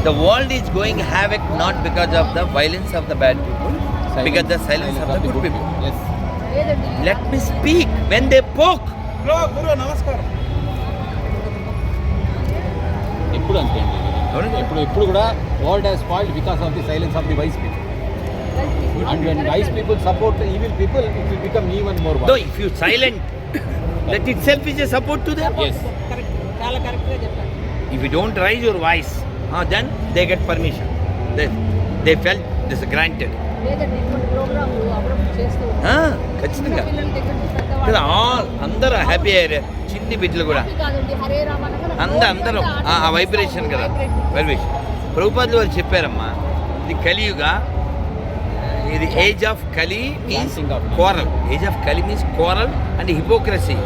The world is going havoc not because of the violence of the bad people, because the silence of the good people. Yes. Let me speak when they poke. గురు నమస్కారం. ఎప్పుడు అంతే అండి. ఎప్పుడు కూడా world has spoiled because of the silence of the vice people. And when wise people support the evil people, it will become even more Though violent. if you silent, that itself is a support to them. Yes. చాలా కరెక్ట్గా చెప్పారు. If you don't raise your voice, then they get permission. They felt this is granted. లేదండి ఇటువంటి ప్రోగ్రామ్లు అప్పుడప్పుడు చేస్తూ ఉంటారు. ఖచ్చితంగా పిల్లల దగ్గర నుంచి కదా పెద్దవాళ్ళు అందరూ హ్యాపీ అయ్యారు, చిన్ని బిడ్డలు కూడా హ్యాపీ కాదండి, హరే రామ అనగానే అందరూ ఆ వైబ్రేషన్ కదా, వైబ్రేషన్. ప్రభుపాదులు వారు చెప్పారమ్మా, ఇది కలియుగా, ఇది ఏజ్ ఆఫ్ కలి మీన్స్ కోరల్. ఏజ్ ఆఫ్ కలి means coral and hypocrisy,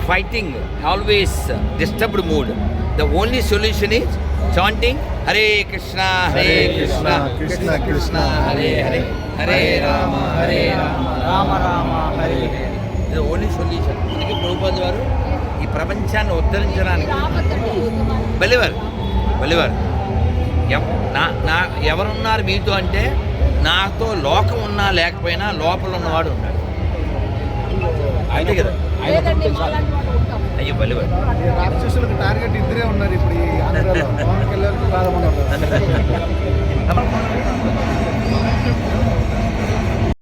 fighting, always disturbed mood. The only solution is chanting Hare Krishna Hare Krishna Krishna Krishna Hare Hare Hare Rama Rama Rama Hare Hare. ఇది ఓన్లీ సొల్యూషన్. అందుకే ప్రభుపాదులు వారు ఈ ప్రపంచాన్ని ఉద్ధరించడానికి బలివారు ఎవరున్నారు మీతో అంటే, నాతో లోకం ఉన్నా లేకపోయినా లోపల ఉన్నవాడు ఉన్నాడు. అంతే కదా. లేదండి మాలాంటి వాళ్ళు ఉంటాం. అయ్యో బలివారు. రాక్షసులకు టార్గెట్ ఇద్దరే ఉన్నారు ఇప్పుడు ఈ ఆంధ్రాలో. పవన్ కళ్యాణ్ బాగా ఉన్నారు.